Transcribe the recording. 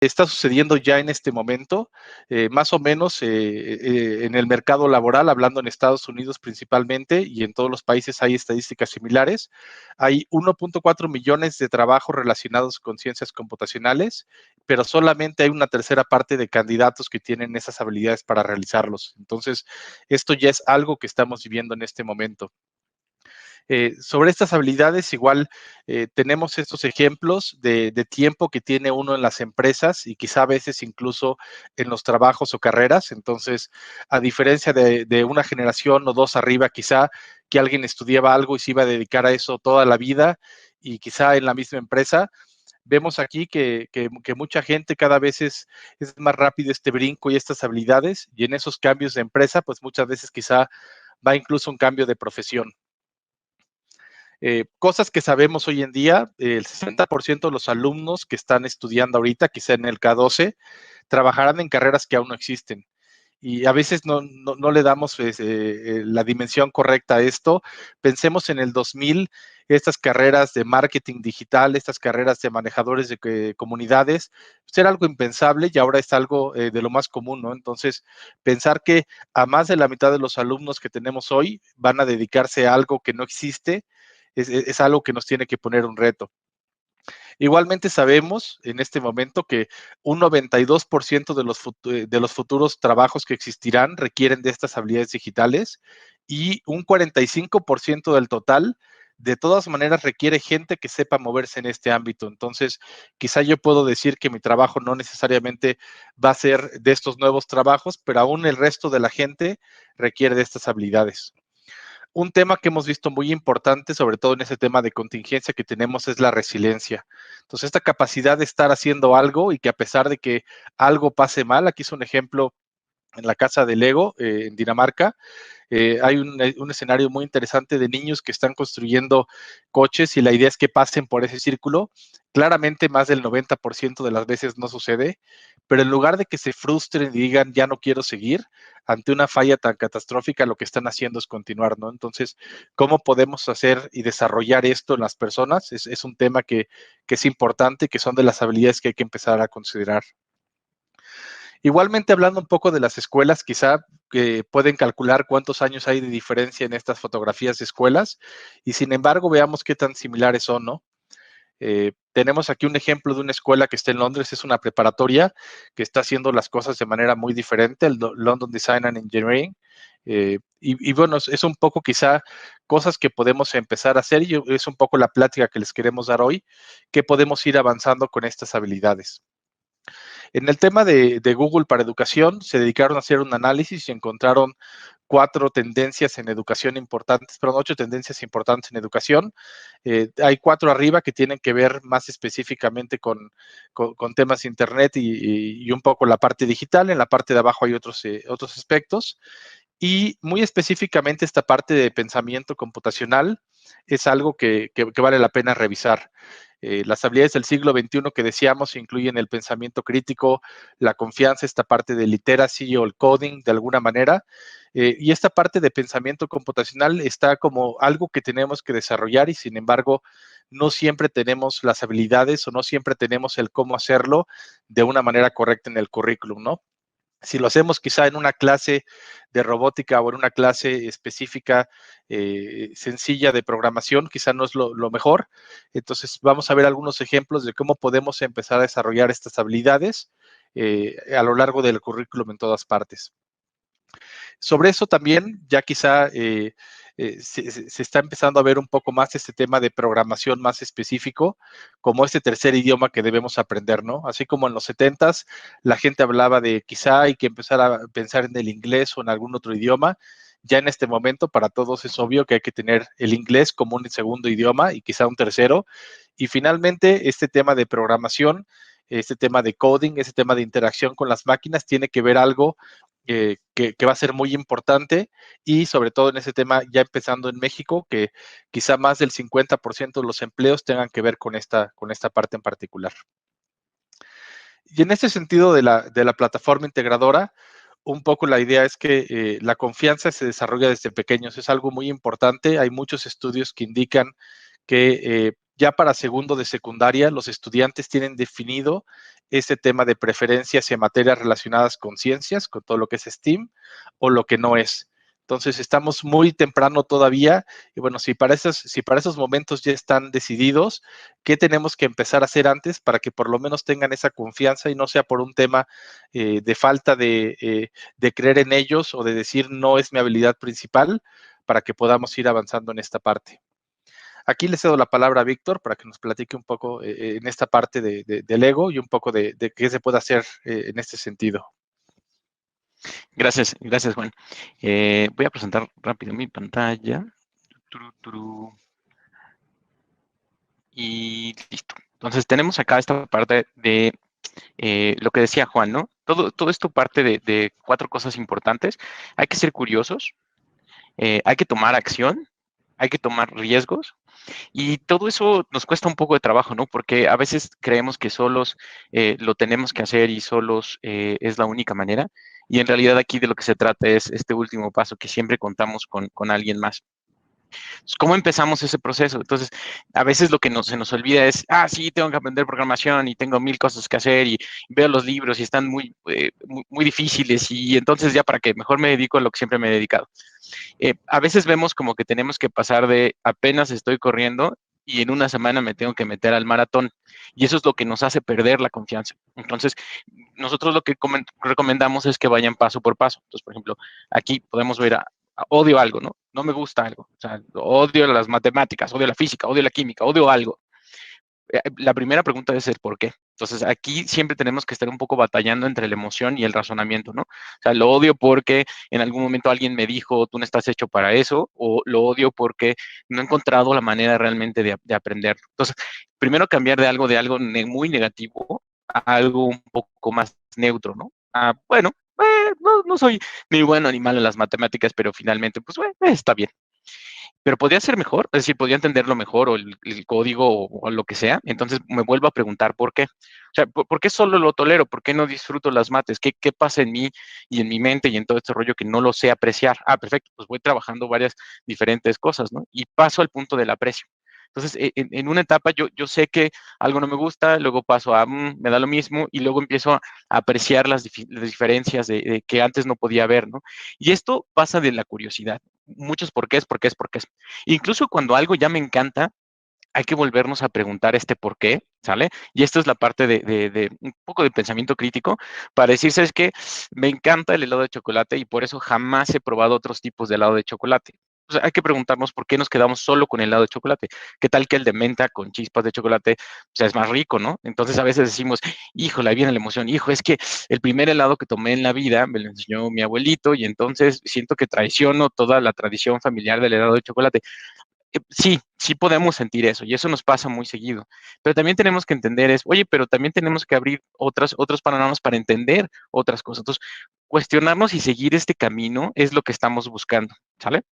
está sucediendo ya en este momento, más o menos en el mercado laboral, hablando en Estados Unidos principalmente, y en todos los países hay estadísticas similares. Hay 1.4 millones de trabajos relacionados con ciencias computacionales, pero solamente hay una tercera parte de candidatos que tienen esas habilidades para realizarlos. Entonces, esto ya es algo que estamos viviendo en este momento. Sobre estas habilidades, igual tenemos estos ejemplos de tiempo que tiene uno en las empresas y quizá a veces incluso en los trabajos o carreras. Entonces, a diferencia de una generación o dos arriba, quizá que alguien estudiaba algo y se iba a dedicar a eso toda la vida y quizá en la misma empresa, vemos aquí que mucha gente cada vez es más rápido este brinco y estas habilidades, y en esos cambios de empresa, pues muchas veces quizá va incluso un cambio de profesión. Cosas que sabemos hoy en día, el 60% de los alumnos que están estudiando ahorita, quizá en el K12, trabajarán en carreras que aún no existen. Y a veces no le damos la dimensión correcta a esto. Pensemos en el 2000, estas carreras de marketing digital, estas carreras de manejadores de comunidades, pues era algo impensable y ahora es algo de lo más común, ¿no? Entonces, pensar que a más de la mitad de los alumnos que tenemos hoy van a dedicarse a algo que no existe, es algo que nos tiene que poner un reto. Igualmente sabemos en este momento que un 92% de los futuros trabajos que existirán requieren de estas habilidades digitales y un 45% del total de todas maneras requiere gente que sepa moverse en este ámbito. Entonces, quizá yo puedo decir que mi trabajo no necesariamente va a ser de estos nuevos trabajos, pero aún el resto de la gente requiere de estas habilidades. Un tema que hemos visto muy importante, sobre todo en ese tema de contingencia que tenemos, es la resiliencia. Entonces, esta capacidad de estar haciendo algo y que a pesar de que algo pase mal, aquí es un ejemplo en la casa de Lego, en Dinamarca, hay un escenario muy interesante de niños que están construyendo coches y la idea es que pasen por ese círculo. Claramente más del 90% de las veces no sucede, pero en lugar de que se frustren y digan ya no quiero seguir, ante una falla tan catastrófica lo que están haciendo es continuar, ¿no? Entonces, ¿cómo podemos hacer y desarrollar esto en las personas? Es un tema que es importante, que son de las habilidades que hay que empezar a considerar. Igualmente, hablando un poco de las escuelas, quizá pueden calcular cuántos años hay de diferencia en estas fotografías de escuelas y sin embargo veamos qué tan similares son, ¿no? Tenemos aquí un ejemplo de una escuela que está en Londres, es una preparatoria que está haciendo las cosas de manera muy diferente, el London Design and Engineering. Y bueno, es un poco quizá cosas que podemos empezar a hacer y es un poco la plática que les queremos dar hoy, que podemos ir avanzando con estas habilidades. En el tema de Google para educación, se dedicaron a hacer un análisis y encontraron 4 tendencias en educación importantes, perdón, 8 tendencias importantes en educación. Hay 4 arriba que tienen que ver más específicamente con temas de Internet y un poco la parte digital. En la parte de abajo hay otros aspectos. Y muy específicamente esta parte de pensamiento computacional es algo que vale la pena revisar. Las habilidades del siglo XXI que decíamos incluyen el pensamiento crítico, la confianza, esta parte de literacy o el coding de alguna manera. Y esta parte de pensamiento computacional está como algo que tenemos que desarrollar y sin embargo no siempre tenemos las habilidades o no siempre tenemos el cómo hacerlo de una manera correcta en el currículum, ¿no? Si lo hacemos quizá en una clase de robótica o en una clase específica sencilla de programación, quizá no es lo mejor. Entonces vamos a ver algunos ejemplos de cómo podemos empezar a desarrollar estas habilidades a lo largo del currículum en todas partes. Sobre eso también, ya quizá se está empezando a ver un poco más este tema de programación más específico, como este tercer idioma que debemos aprender, ¿no? Así como en los 70s la gente hablaba de quizá hay que empezar a pensar en el inglés o en algún otro idioma. Ya en este momento para todos es obvio que hay que tener el inglés como un segundo idioma y quizá un tercero. Y finalmente, este tema de programación, este tema de coding, este tema de interacción con las máquinas tiene que ver algo que va a ser muy importante y sobre todo en ese tema ya empezando en México, que quizá más del 50% de los empleos tengan que ver con esta parte en particular. Y en ese sentido de la plataforma integradora, un poco la idea es que la confianza se desarrolla desde pequeños, es algo muy importante, hay muchos estudios que indican que Ya para segundo de secundaria, los estudiantes tienen definido este tema de preferencia hacia materias relacionadas con ciencias, con todo lo que es STEAM, o lo que no es. Entonces, estamos muy temprano todavía, y bueno, si para esos momentos ya están decididos, ¿qué tenemos que empezar a hacer antes para que por lo menos tengan esa confianza y no sea por un tema de falta de creer en ellos o de decir no es mi habilidad principal, para que podamos ir avanzando en esta parte? Aquí le cedo la palabra a Víctor para que nos platique un poco en esta parte del ego y un poco de qué se puede hacer en este sentido. Gracias, gracias, Juan. Voy a presentar rápido mi pantalla. Turu, turu. Y listo. Entonces tenemos acá esta parte de lo que decía Juan, ¿no? Todo esto parte de 4 cosas importantes. Hay que ser curiosos, hay que tomar acción, hay que tomar riesgos y todo eso nos cuesta un poco de trabajo, ¿no? Porque a veces creemos que solos lo tenemos que hacer y solos es la única manera. Y en realidad aquí de lo que se trata es este último paso, que siempre contamos con alguien más. ¿Cómo empezamos ese proceso? Entonces, a veces lo que se nos olvida es, sí, tengo que aprender programación y tengo 1000 cosas que hacer y veo los libros y están muy difíciles y entonces ya para qué, mejor me dedico a lo que siempre me he dedicado. A veces vemos como que tenemos que pasar de apenas estoy corriendo y en una semana me tengo que meter al maratón. Y eso es lo que nos hace perder la confianza. Entonces, nosotros lo que recomendamos es que vayan paso por paso. Entonces, por ejemplo, aquí podemos ver odio algo, ¿no? No me gusta algo. O sea, odio las matemáticas, odio la física, odio la química, odio algo. La primera pregunta debe ser ¿por qué? Entonces, aquí siempre tenemos que estar un poco batallando entre la emoción y el razonamiento, ¿no? O sea, lo odio porque en algún momento alguien me dijo, tú no estás hecho para eso, o lo odio porque no he encontrado la manera realmente de aprenderlo. Entonces, primero cambiar de algo muy negativo a algo un poco más neutro, ¿no? Bueno, no soy ni bueno ni malo en las matemáticas, pero finalmente, pues, está bien, pero podría ser mejor, es decir, podría entenderlo mejor o el código o lo que sea. Entonces me vuelvo a preguntar por qué. O sea, ¿por qué solo lo tolero? ¿Por qué no disfruto las mates? ¿Qué pasa en mí y en mi mente y en todo este rollo que no lo sé apreciar? Perfecto, pues voy trabajando varias diferentes cosas, ¿no? Y paso al punto del aprecio. Entonces, en una etapa yo sé que algo no me gusta, luego paso a, me da lo mismo, y luego empiezo a apreciar las diferencias de que antes no podía ver, ¿no? Y esto pasa de la curiosidad. Muchos por qué. Incluso cuando algo ya me encanta, hay que volvernos a preguntar este por qué, ¿sale? Y esto es la parte de un poco de pensamiento crítico para decir, ¿sabes qué? Me encanta el helado de chocolate y por eso jamás he probado otros tipos de helado de chocolate. O sea, hay que preguntarnos por qué nos quedamos solo con el helado de chocolate. ¿Qué tal que el de menta con chispas de chocolate, o sea, es más rico, ¿no? Entonces a veces decimos, híjole, ahí viene la emoción, hijo, es que el primer helado que tomé en la vida me lo enseñó mi abuelito y entonces siento que traiciono toda la tradición familiar del helado de chocolate. Sí podemos sentir eso y eso nos pasa muy seguido, pero también tenemos que entender oye, pero también tenemos que abrir otros panoramas para entender otras cosas. Entonces, cuestionarnos y seguir este camino es lo que estamos buscando, ¿sale?